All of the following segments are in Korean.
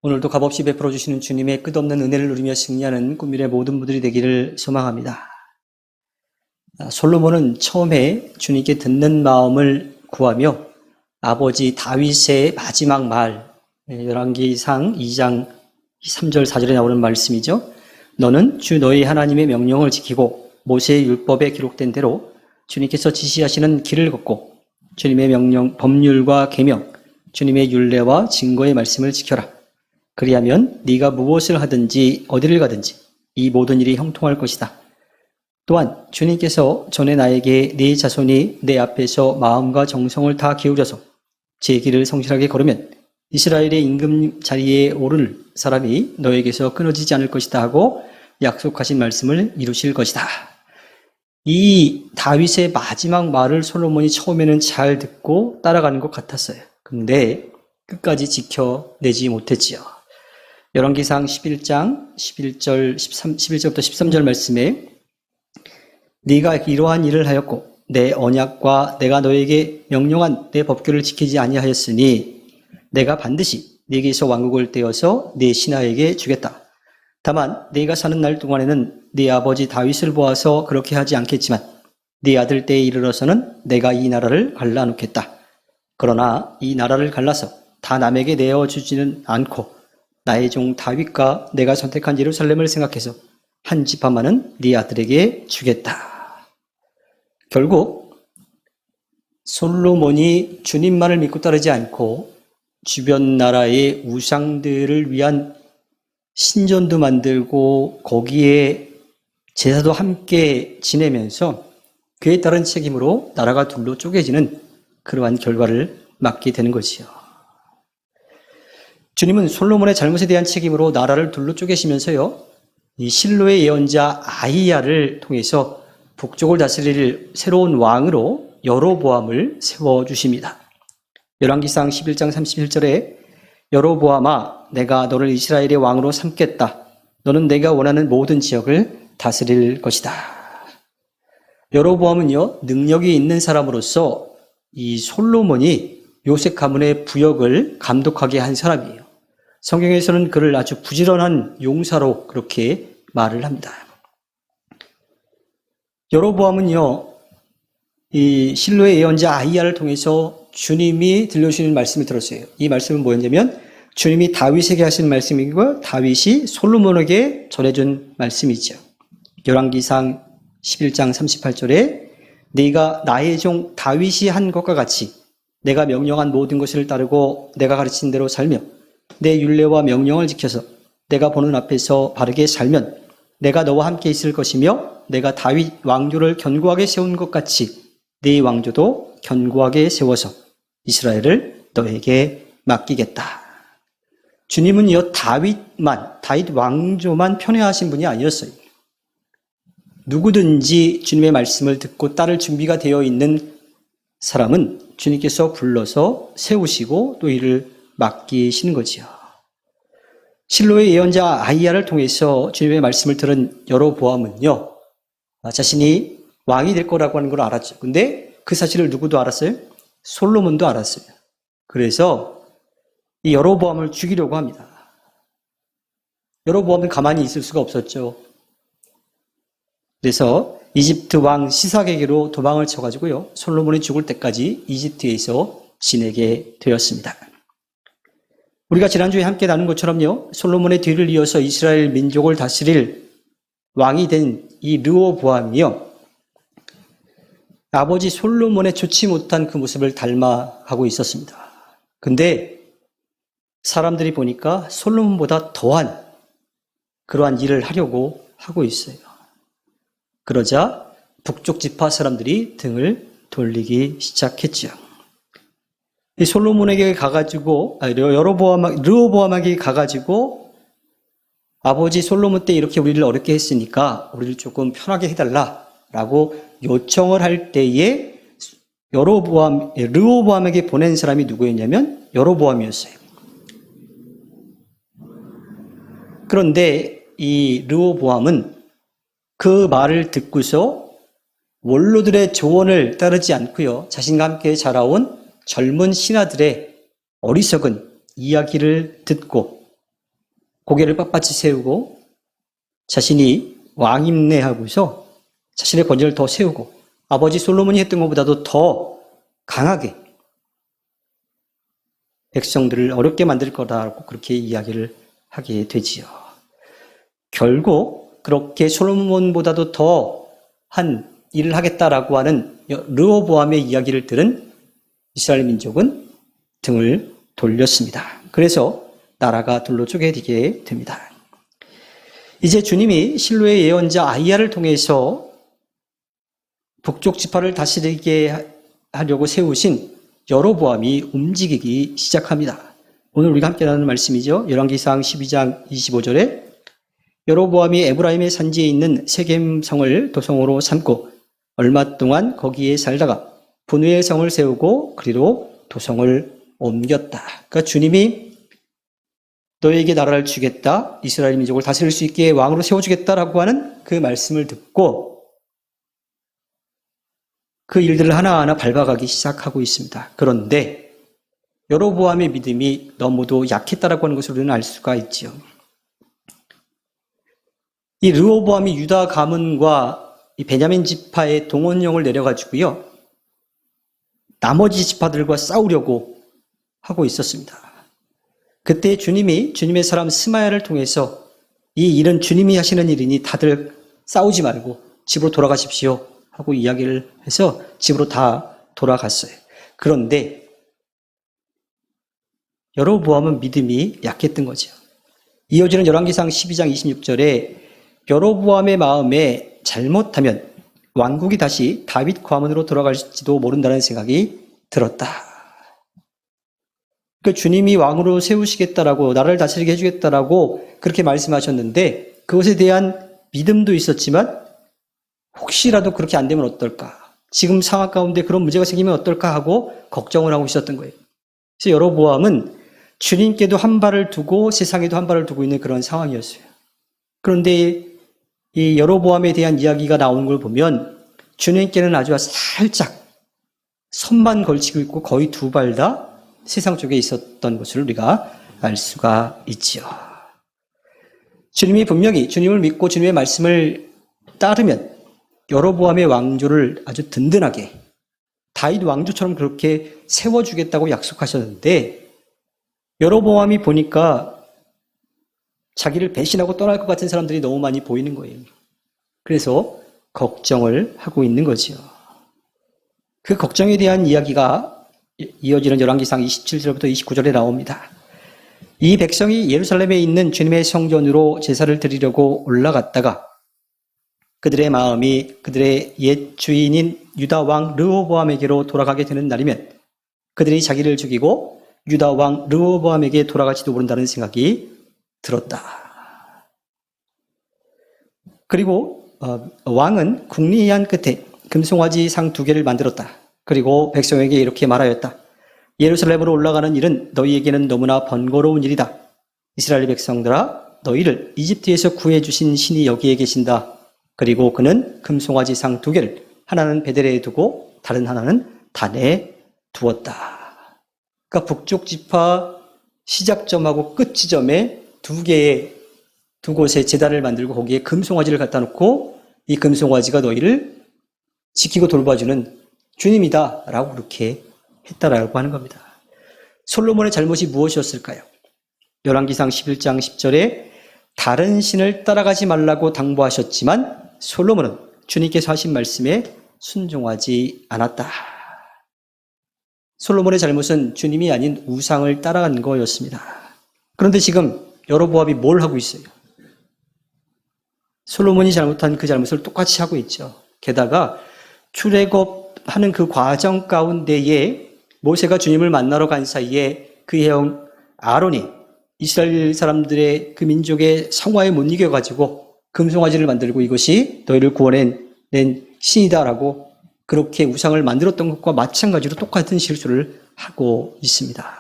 오늘도 값없이 베풀어 주시는 주님의 끝없는 은혜를 누리며 승리하는 꿈밀의 모든 분들이 되기를 소망합니다. 솔로몬은 처음에 주님께 듣는 마음을 구하며 아버지 다윗의 마지막 말, 열왕기상 2장 3절 4절에 나오는 말씀이죠. 너는 주 너희 하나님의 명령을 지키고 모세의 율법에 기록된 대로 주님께서 지시하시는 길을 걷고 주님의 명령, 법률과 계명, 주님의 율례와 증거의 말씀을 지켜라. 그리하면 네가 무엇을 하든지 어디를 가든지 이 모든 일이 형통할 것이다. 또한 주님께서 전에 나에게 네 자손이 내 앞에서 마음과 정성을 다 기울여서 제 길을 성실하게 걸으면 이스라엘의 임금 자리에 오를 사람이 너에게서 끊어지지 않을 것이다 하고 약속하신 말씀을 이루실 것이다. 이 다윗의 마지막 말을 솔로몬이 처음에는 잘 듣고 따라가는 것 같았어요. 근데 끝까지 지켜내지 못했지요. 열왕기상 11장 11절부터 13절 말씀에 네가 이러한 일을 하였고 내 언약과 내가 너에게 명령한 내 법규를 지키지 아니하였으니 내가 반드시 네게서 왕국을 떼어서 네 신하에게 주겠다. 다만 네가 사는 날 동안에는 네 아버지 다윗을 보아서 그렇게 하지 않겠지만 네 아들 때에 이르러서는 내가 이 나라를 갈라놓겠다. 그러나 이 나라를 갈라서 다 남에게 내어주지는 않고 나의 종 다윗과 내가 선택한 예루살렘을 생각해서 한 지파만은 네 아들에게 주겠다. 결국 솔로몬이 주님만을 믿고 따르지 않고 주변 나라의 우상들을 위한 신전도 만들고 거기에 제사도 함께 지내면서 그에 따른 책임으로 나라가 둘로 쪼개지는 그러한 결과를 맞게 되는 것이요. 주님은 솔로몬의 잘못에 대한 책임으로 나라를 둘로 쪼개시면서요, 이 실로의 예언자 아히야를 통해서 북쪽을 다스릴 새로운 왕으로 여로보암을 세워주십니다. 열왕기상 11장 31절에 여로보암아 내가 너를 이스라엘의 왕으로 삼겠다. 너는 내가 원하는 모든 지역을 다스릴 것이다. 여로보암은요, 능력이 있는 사람으로서 이 솔로몬이 요셉 가문의 부역을 감독하게 한 사람이에요. 성경에서는 그를 아주 부지런한 용사로 그렇게 말을 합니다. 여로보암은요, 이 실로의 예언자 아히야를 통해서 주님이 들려주시는 말씀을 들었어요. 이 말씀은 뭐였냐면 주님이 다윗에게 하신 말씀이고 다윗이 솔로몬에게 전해준 말씀이죠. 열왕기상 11장 38절에 네가 나의 종 다윗이 한 것과 같이 내가 명령한 모든 것을 따르고 내가 가르친 대로 살며 내 율례와 명령을 지켜서 내가 보는 앞에서 바르게 살면 내가 너와 함께 있을 것이며 내가 다윗 왕조를 견고하게 세운 것 같이 네 왕조도 견고하게 세워서 이스라엘을 너에게 맡기겠다. 주님은요, 다윗 왕조만 편애하신 분이 아니었어요. 누구든지 주님의 말씀을 듣고 따를 준비가 되어 있는 사람은 주님께서 불러서 세우시고 또 이를 맡기시는 거지요. 실로의 예언자 아히야를 통해서 주님의 말씀을 들은 여로보암은요, 자신이 왕이 될 거라고 하는 걸 알았죠. 근데 그 사실을 누구도 알았어요? 솔로몬도 알았어요. 그래서 이 여로보암을 죽이려고 합니다. 여로보암은 가만히 있을 수가 없었죠. 그래서 이집트 왕 시삭에게로 도망을 쳐가지고요, 솔로몬이 죽을 때까지 이집트에서 지내게 되었습니다. 우리가 지난주에 함께 나눈 것처럼요, 솔로몬의 뒤를 이어서 이스라엘 민족을 다스릴 왕이 된 이 르호보암이요, 아버지 솔로몬의 좋지 못한 그 모습을 닮아가고 있었습니다. 근데 사람들이 보니까 솔로몬보다 더한 그러한 일을 하려고 하고 있어요. 그러자 북쪽 지파 사람들이 등을 돌리기 시작했죠. 이 솔로몬에게 가가지고, 르호보암에게 가가지고 아버지 솔로몬 때 이렇게 우리를 어렵게 했으니까 우리를 조금 편하게 해달라라고 요청을 할 때에 르호보암에게 보낸 사람이 누구였냐면 여로보암이었어요. 그런데 이 르호보암은 그 말을 듣고서 원로들의 조언을 따르지 않고요, 자신과 함께 자라온 젊은 신하들의 어리석은 이야기를 듣고 고개를 빳빳이 세우고 자신이 왕임내 하고서 자신의 권위를 더 세우고 아버지 솔로몬이 했던 것보다도 더 강하게 백성들을 어렵게 만들 거다라고 그렇게 이야기를 하게 되지요. 결국 그렇게 솔로몬보다도 더한 일을 하겠다라고 하는 르호보암의 이야기를 들은 이스라엘 민족은 등을 돌렸습니다. 그래서 나라가 둘로 쪼개지게 됩니다. 이제 주님이 실로의 예언자 아히야를 통해서 북쪽 지파를 다스리게 하려고 세우신 여로보암이 움직이기 시작합니다. 오늘 우리가 함께 나누는 말씀이죠. 열왕기상 12장 25절에 여로보암이 에브라임의 산지에 있는 세겜성을 도성으로 삼고 얼마 동안 거기에 살다가 분우의 성을 세우고 그리로 도성을 옮겼다. 그러니까 주님이 너에게 나라를 주겠다, 이스라엘 민족을 다스릴 수 있게 왕으로 세워주겠다라고 하는 그 말씀을 듣고 그 일들을 하나하나 밟아가기 시작하고 있습니다. 그런데 여로보암의 믿음이 너무도 약했다라고 하는 것을 우리는 알 수가 있지요. 이 르호보암이 유다 가문과 이 베냐민 지파의 동원령을 내려가지고요, 나머지 지파들과 싸우려고 하고 있었습니다. 그때 주님이 주님의 사람 스마야를 통해서 이 일은 주님이 하시는 일이니 다들 싸우지 말고 집으로 돌아가십시오 하고 이야기를 해서 집으로 다 돌아갔어요. 그런데 여로보암은 믿음이 약했던 거죠. 이어지는 열왕기상 12장 26절에 여로보암의 마음에 잘못하면 왕국이 다시 다윗 가문으로 돌아갈지도 모른다는 생각이 들었다. 그 주님이 왕으로 세우시겠다라고, 나라를 다스리게 해주겠다라고 그렇게 말씀하셨는데 그것에 대한 믿음도 있었지만 혹시라도 그렇게 안 되면 어떨까, 지금 상황 가운데 그런 문제가 생기면 어떨까 하고 걱정을 하고 있었던 거예요. 그래서 여로보암은 주님께도 한 발을 두고 세상에도 한 발을 두고 있는 그런 상황이었어요. 그런데 이 여로보암에 대한 이야기가 나오는 걸 보면 주님께는 아주 살짝 선만 걸치고 있고 거의 두 발 다 세상 쪽에 있었던 것을 우리가 알 수가 있지요. 주님이 분명히 주님을 믿고 주님의 말씀을 따르면 여로보암의 왕조를 아주 든든하게 다윗 왕조처럼 그렇게 세워주겠다고 약속하셨는데 여로보암이 보니까 자기를 배신하고 떠날 것 같은 사람들이 너무 많이 보이는 거예요. 그래서 걱정을 하고 있는 거지요. 그 걱정에 대한 이야기가 이어지는 열왕기상 27절부터 29절에 나옵니다. 이 백성이 예루살렘에 있는 주님의 성전으로 제사를 드리려고 올라갔다가 그들의 마음이 그들의 옛 주인인 유다 왕 르호보암에게로 돌아가게 되는 날이면 그들이 자기를 죽이고 유다 왕 르호보암에게 돌아갈지도 모른다는 생각이 들었다. 그리고 왕은 궁리한 끝에 금송아지 상 2개를 만들었다. 그리고 백성에게 이렇게 말하였다. 예루살렘으로 올라가는 일은 너희에게는 너무나 번거로운 일이다. 이스라엘 백성들아, 너희를 이집트에서 구해주신 신이 여기에 계신다. 그리고 그는 금송아지 상 2개를 하나는 베델에 두고 다른 하나는 단에 두었다. 그러니까 북쪽 지파 시작점하고 끝 지점에 두 곳에 제단을 만들고 거기에 금송아지를 갖다 놓고 이 금송아지가 너희를 지키고 돌봐주는 주님이다 라고 그렇게 했다라고 하는 겁니다. 솔로몬의 잘못이 무엇이었을까요? 열왕기상 11장 10절에 다른 신을 따라가지 말라고 당부하셨지만 솔로몬은 주님께서 하신 말씀에 순종하지 않았다. 솔로몬의 잘못은 주님이 아닌 우상을 따라간 거였습니다. 그런데 지금 여로보암이 뭘 하고 있어요? 솔로몬이 잘못한 그 잘못을 똑같이 하고 있죠. 게다가 출애굽하는 그 과정 가운데에 모세가 주님을 만나러 간 사이에 그의 형 아론이 이스라엘 사람들의 그 민족의 성화에 못 이겨가지고 금송아지를 만들고 이것이 너희를 구원해낸 신이다라고 그렇게 우상을 만들었던 것과 마찬가지로 똑같은 실수를 하고 있습니다.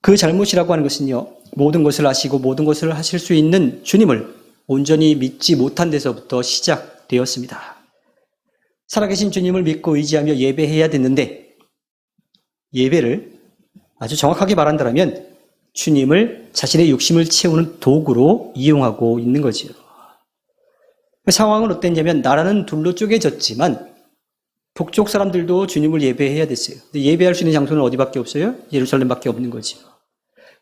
그 잘못이라고 하는 것은요, 모든 것을 아시고 모든 것을 하실 수 있는 주님을 온전히 믿지 못한 데서부터 시작되었습니다. 살아계신 주님을 믿고 의지하며 예배해야 됐는데 예배를 아주 정확하게 말한다면 주님을 자신의 욕심을 채우는 도구로 이용하고 있는 거지요. 그 상황은 어땠냐면 나라는 둘로 쪼개졌지만 북쪽 사람들도 주님을 예배해야 됐어요. 근데 예배할 수 있는 장소는 어디밖에 없어요? 예루살렘밖에 없는 거지요.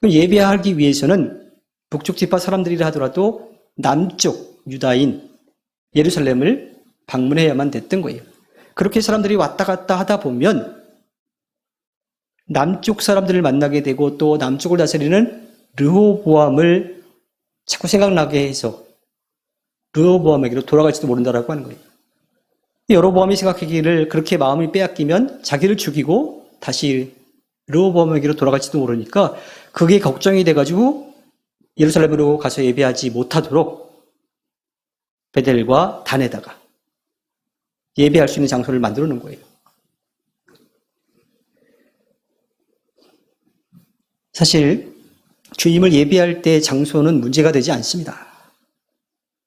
예배하기 위해서는 북쪽 지파 사람들이라 하더라도 남쪽 유다인 예루살렘을 방문해야만 됐던 거예요. 그렇게 사람들이 왔다 갔다 하다 보면 남쪽 사람들을 만나게 되고 또 남쪽을 다스리는 르호보암을 자꾸 생각나게 해서 르호보암에게로 돌아갈지도 모른다라고 하는 거예요. 여로보암이 생각하기를 그렇게 마음을 빼앗기면 자기를 죽이고 다시 르호보암에게로 돌아갈지도 모르니까 그게 걱정이 돼가지고 예루살렘으로 가서 예배하지 못하도록 베델과 단에다가 예배할 수 있는 장소를 만들어 놓은 거예요. 사실 주님을 예배할 때 장소는 문제가 되지 않습니다.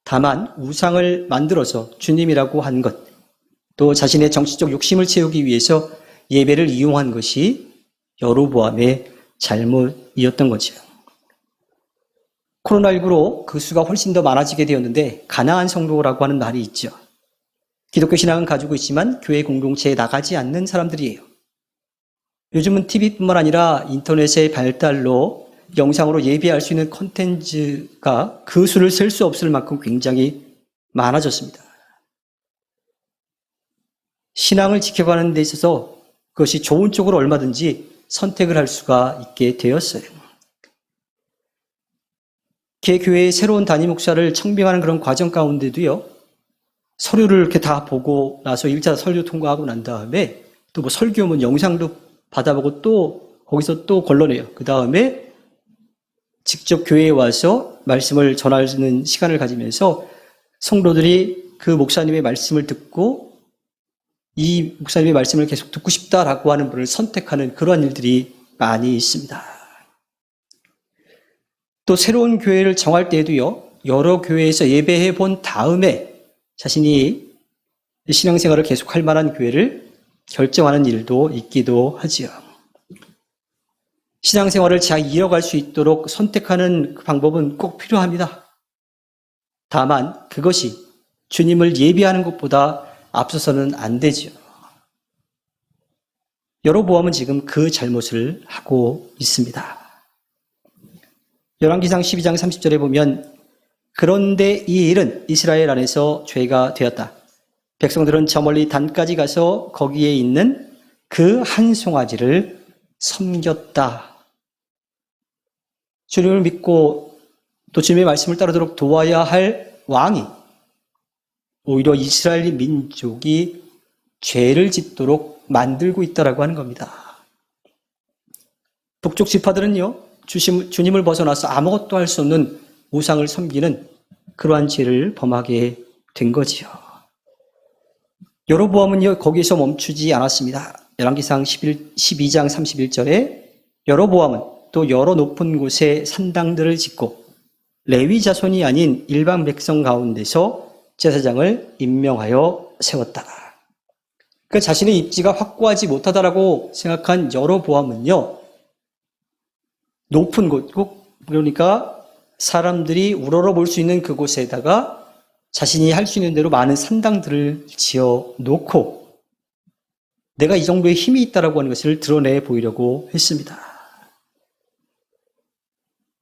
다만 우상을 만들어서 주님이라고 한 것, 또 자신의 정치적 욕심을 채우기 위해서 예배를 이용한 것이 여로보암의 잘못이었던 거죠. 코로나19로 그 수가 훨씬 더 많아지게 되었는데 가나안 성도라고 하는 말이 있죠. 기독교 신앙은 가지고 있지만 교회 공동체에 나가지 않는 사람들이에요. 요즘은 TV뿐만 아니라 인터넷의 발달로 영상으로 예배할 수 있는 콘텐츠가 그 수를 셀 수 없을 만큼 굉장히 많아졌습니다. 신앙을 지켜가는 데 있어서 그것이 좋은 쪽으로 얼마든지 선택을 할 수가 있게 되었어요. 개교회의 새로운 담임 목사를 청빙하는 그런 과정 가운데도요, 서류를 이렇게 다 보고 나서 1차 설교 통과하고 난 다음에 또 뭐 설교문 영상도 받아보고 또 거기서 또 걸러내요. 그 다음에 직접 교회에 와서 말씀을 전하는 시간을 가지면서 성도들이 그 목사님의 말씀을 듣고 이 목사님의 말씀을 계속 듣고 싶다라고 하는 분을 선택하는 그러한 일들이 많이 있습니다. 또 새로운 교회를 정할 때에도요, 여러 교회에서 예배해 본 다음에 자신이 신앙생활을 계속할 만한 교회를 결정하는 일도 있기도 하지요. 신앙생활을 잘 이어갈 수 있도록 선택하는 그 방법은 꼭 필요합니다. 다만 그것이 주님을 예배하는 것보다 앞서서는 안 되지요. 여로보암은 지금 그 잘못을 하고 있습니다. 열왕기상 12장 30절에 보면 그런데 이 일은 이스라엘 안에서 죄가 되었다. 백성들은 저 멀리 단까지 가서 거기에 있는 그 한 송아지를 섬겼다. 주님을 믿고 또 주님의 말씀을 따르도록 도와야 할 왕이 오히려 이스라엘 민족이 죄를 짓도록 만들고 있다라고 하는 겁니다. 북쪽 지파들은요, 주님을 벗어나서 아무것도 할 수 없는 우상을 섬기는 그러한 죄를 범하게 된 거지요. 여로보암은요, 거기서 멈추지 않았습니다. 열왕기상 12장 31절에 여로보암은 또 여러 높은 곳에 산당들을 짓고 레위 자손이 아닌 일반 백성 가운데서 제사장을 임명하여 세웠다. 그 자신의 입지가 확고하지 못하다라고 생각한 여로보암은요, 높은 곳, 그러니까 사람들이 우러러 볼 수 있는 그곳에다가 자신이 할 수 있는 대로 많은 산당들을 지어 놓고 내가 이 정도의 힘이 있다라고 하는 것을 드러내 보이려고 했습니다.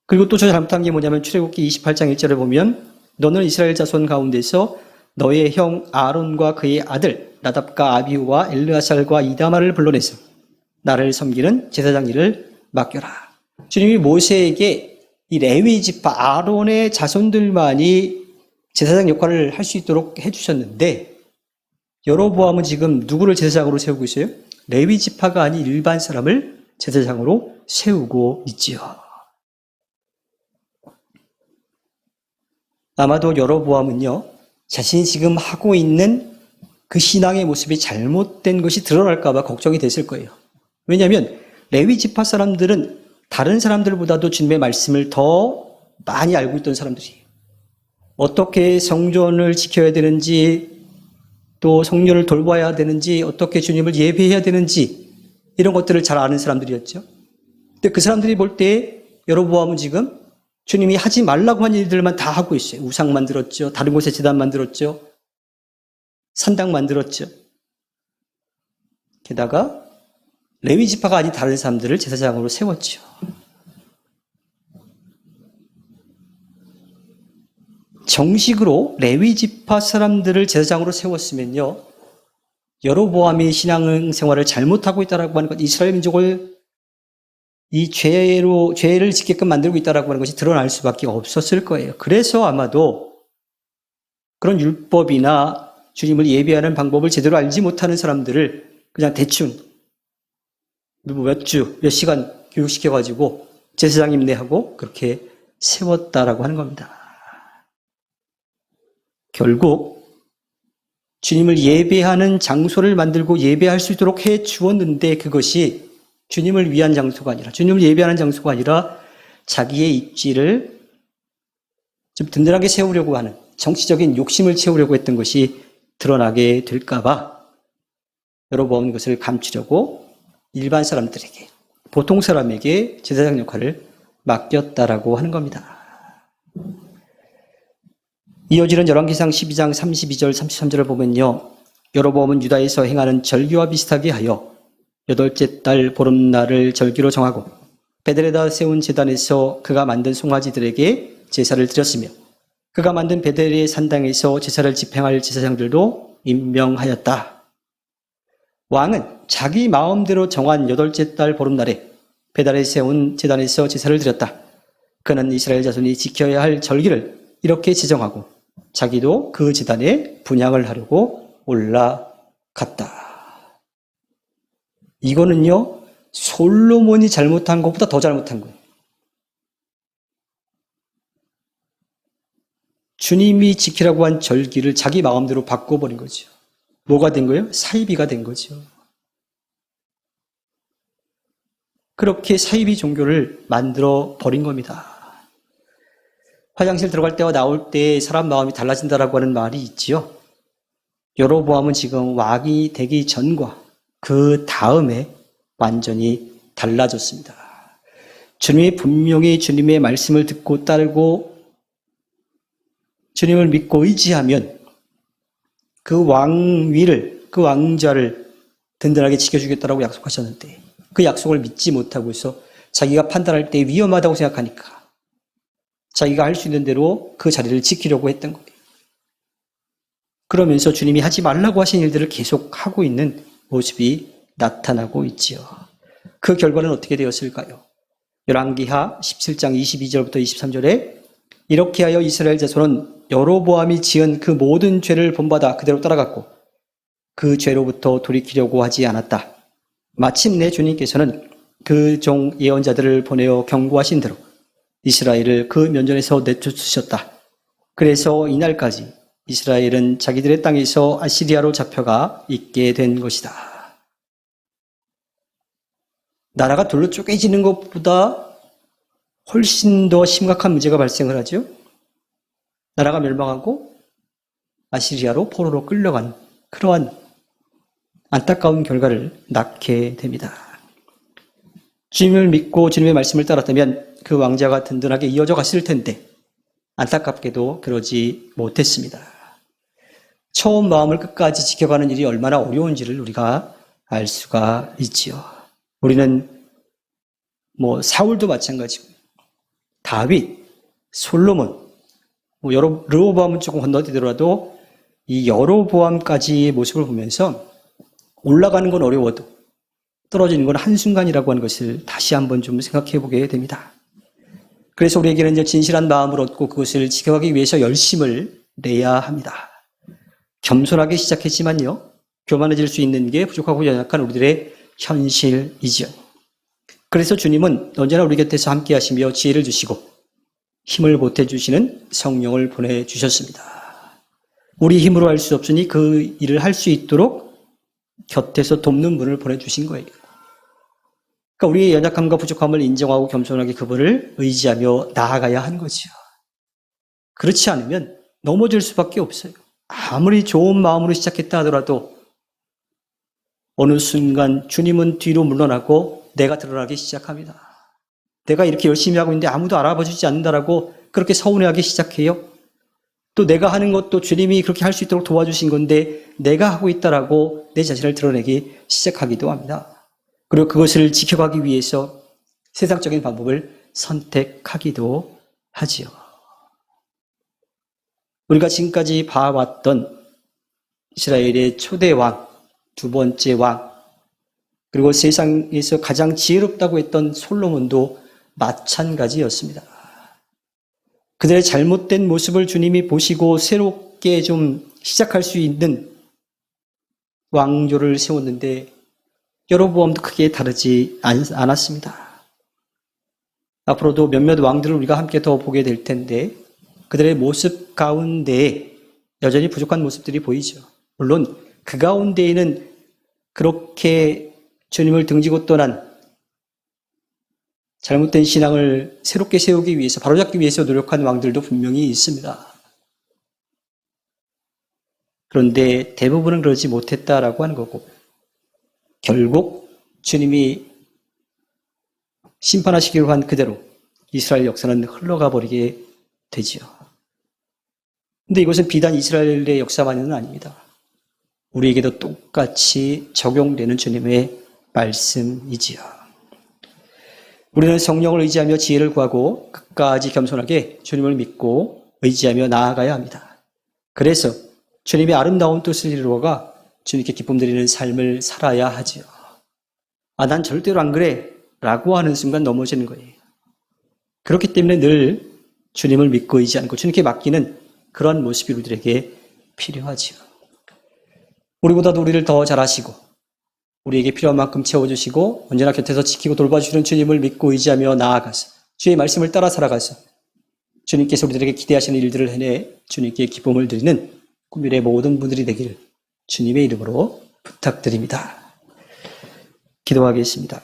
그리고 또 저 잘못한 게 뭐냐면 출애굽기 28장 1절에 보면 너는 이스라엘 자손 가운데서 너의 형 아론과 그의 아들 나답과 아비후와 엘르아살과 이다말을 불러내서 나를 섬기는 제사장 일을 맡겨라. 주님이 모세에게 이 레위 지파 아론의 자손들만이 제사장 역할을 할 수 있도록 해주셨는데 여로보암은 지금 누구를 제사장으로 세우고 있어요? 레위 지파가 아닌 일반 사람을 제사장으로 세우고 있지요. 아마도 여로보암은요, 자신이 지금 하고 있는 그 신앙의 모습이 잘못된 것이 드러날까 봐 걱정이 됐을 거예요. 왜냐하면 레위 지파 사람들은 다른 사람들보다도 주님의 말씀을 더 많이 알고 있던 사람들이에요. 어떻게 성전을 지켜야 되는지, 또 성전을 돌봐야 되는지, 어떻게 주님을 예배해야 되는지 이런 것들을 잘 아는 사람들이었죠. 근데 그 사람들이 볼 때 여로보암은 지금 주님이 하지 말라고 한 일들만 다 하고 있어요. 우상 만들었죠. 다른 곳에 제단 만들었죠. 산당 만들었죠. 게다가 레위 지파가 아닌 다른 사람들을 제사장으로 세웠죠. 정식으로 레위 지파 사람들을 제사장으로 세웠으면요, 여로보암이 신앙생활을 잘못하고 있다라고 하는 것, 이스라엘 민족을 이 죄를 짓게끔 만들고 있다라고 하는 것이 드러날 수밖에 없었을 거예요. 그래서 아마도 그런 율법이나 주님을 예배하는 방법을 제대로 알지 못하는 사람들을 그냥 대충 몇 주, 몇 시간 교육시켜가지고 제사장 임내하고 그렇게 세웠다라고 하는 겁니다. 결국 주님을 예배하는 장소를 만들고 예배할 수 있도록 해 주었는데 그것이 주님을 위한 장소가 아니라, 주님을 예배하는 장소가 아니라 자기의 입지를 좀 든든하게 세우려고 하는 정치적인 욕심을 채우려고 했던 것이 드러나게 될까봐 여로보암은 것을 감추려고 일반 사람들에게, 보통 사람에게 제사장 역할을 맡겼다라고 하는 겁니다. 이어지는 열왕기상 12장 32절 33절을 보면요, 여로보암은 유다에서 행하는 절기와 비슷하게 하여 8째 달 보름날을 절기로 정하고 베델에다 세운 제단에서 그가 만든 송아지들에게 제사를 드렸으며 그가 만든 베델의 산당에서 제사를 집행할 제사장들도 임명하였다. 왕은 자기 마음대로 정한 8째 달 보름날에 베델에 세운 제단에서 제사를 드렸다. 그는 이스라엘 자손이 지켜야 할 절기를 이렇게 지정하고 자기도 그 제단에 분향을 하려고 올라갔다. 이거는요, 솔로몬이 잘못한 것보다 더 잘못한 거예요. 주님이 지키라고 한 절기를 자기 마음대로 바꿔버린 거죠. 뭐가 된 거예요? 사이비가 된 거죠. 그렇게 사이비 종교를 만들어 버린 겁니다. 화장실 들어갈 때와 나올 때 사람 마음이 달라진다라고 하는 말이 있지요. 여로보암은 지금 왕이 되기 전과 그 다음에 완전히 달라졌습니다. 주님이 분명히 주님의 말씀을 듣고 따르고 주님을 믿고 의지하면 그 왕위를, 그 왕자를 든든하게 지켜주겠다라고 약속하셨는데 그 약속을 믿지 못하고 있어 자기가 판단할 때 위험하다고 생각하니까 자기가 할 수 있는 대로 그 자리를 지키려고 했던 거예요. 그러면서 주님이 하지 말라고 하신 일들을 계속 하고 있는 모습이 나타나고 있지요. 그 결과는 어떻게 되었을까요? 열왕기하 17장 22절부터 23절에 이렇게 하여 이스라엘 자손은 여로보암이 지은 그 모든 죄를 본받아 그대로 따라갔고 그 죄로부터 돌이키려고 하지 않았다. 마침내 주님께서는 그 종 예언자들을 보내어 경고하신 대로 이스라엘을 그 면전에서 내쫓으셨다. 그래서 이날까지 이스라엘은 자기들의 땅에서 아시리아로 잡혀가 있게 된 것이다. 나라가 둘로 쪼개지는 것보다 훨씬 더 심각한 문제가 발생을 하죠. 나라가 멸망하고 아시리아로 포로로 끌려간 그러한 안타까운 결과를 낳게 됩니다. 주님을 믿고 주님의 말씀을 따랐다면 그 왕자가 든든하게 이어져 갔을 텐데 안타깝게도 그러지 못했습니다. 처음 마음을 끝까지 지켜가는 일이 얼마나 어려운지를 우리가 알 수가 있지요. 우리는 사울도 마찬가지고 다윗, 솔로몬, 르호보암은 조금 건너뛰더라도 이 여로보암까지의 모습을 보면서 올라가는 건 어려워도 떨어지는 건 한순간이라고 하는 것을 다시 한번 좀 생각해 보게 됩니다. 그래서 우리에게는 이제 진실한 마음을 얻고 그것을 지켜가기 위해서 열심을 내야 합니다. 겸손하게 시작했지만요, 교만해질 수 있는 게 부족하고 연약한 우리들의 현실이죠. 그래서 주님은 언제나 우리 곁에서 함께 하시며 지혜를 주시고 힘을 보태주시는 성령을 보내주셨습니다. 우리 힘으로 할 수 없으니 그 일을 할 수 있도록 곁에서 돕는 분을 보내주신 거예요. 그러니까 우리의 연약함과 부족함을 인정하고 겸손하게 그분을 의지하며 나아가야 하는 거죠. 그렇지 않으면 넘어질 수밖에 없어요. 아무리 좋은 마음으로 시작했다 하더라도 어느 순간 주님은 뒤로 물러나고 내가 드러나기 시작합니다. 내가 이렇게 열심히 하고 있는데 아무도 알아봐 주지 않는다라고 그렇게 서운해하기 시작해요. 또 내가 하는 것도 주님이 그렇게 할 수 있도록 도와주신 건데 내가 하고 있다라고 내 자신을 드러내기 시작하기도 합니다. 그리고 그것을 지켜가기 위해서 세상적인 방법을 선택하기도 하지요. 우리가 지금까지 봐왔던 이스라엘의 초대 왕, 두 번째 왕, 그리고 세상에서 가장 지혜롭다고 했던 솔로몬도 마찬가지였습니다. 그들의 잘못된 모습을 주님이 보시고 새롭게 좀 시작할 수 있는 왕조를 세웠는데 여로보암도 크게 다르지 않았습니다. 앞으로도 몇몇 왕들을 우리가 함께 더 보게 될 텐데 그들의 모습 가운데 여전히 부족한 모습들이 보이죠. 물론 그 가운데에는 그렇게 주님을 등지고 떠난 잘못된 신앙을 새롭게 세우기 위해서, 바로잡기 위해서 노력한 왕들도 분명히 있습니다. 그런데 대부분은 그러지 못했다라고 하는 거고, 결국 주님이 심판하시기로 한 그대로 이스라엘 역사는 흘러가 버리게 되지요. 근데 이것은 비단 이스라엘의 역사만은 아닙니다. 우리에게도 똑같이 적용되는 주님의 말씀이지요. 우리는 성령을 의지하며 지혜를 구하고 끝까지 겸손하게 주님을 믿고 의지하며 나아가야 합니다. 그래서 주님의 아름다운 뜻을 이루어가 주님께 기쁨 드리는 삶을 살아야 하지요. 난 절대로 안 그래 라고 하는 순간 넘어지는 거예요. 그렇기 때문에 늘 주님을 믿고 의지 않고 주님께 맡기는 그러한 모습이 우리들에게 필요하지요. 우리보다도 우리를 더 잘 아시고 우리에게 필요한 만큼 채워주시고 언제나 곁에서 지키고 돌봐주시는 주님을 믿고 의지하며 나아가서 주의 말씀을 따라 살아가서 주님께서 우리들에게 기대하시는 일들을 해내 주님께 기쁨을 드리는 꿈일의 모든 분들이 되기를 주님의 이름으로 부탁드립니다. 기도하겠습니다.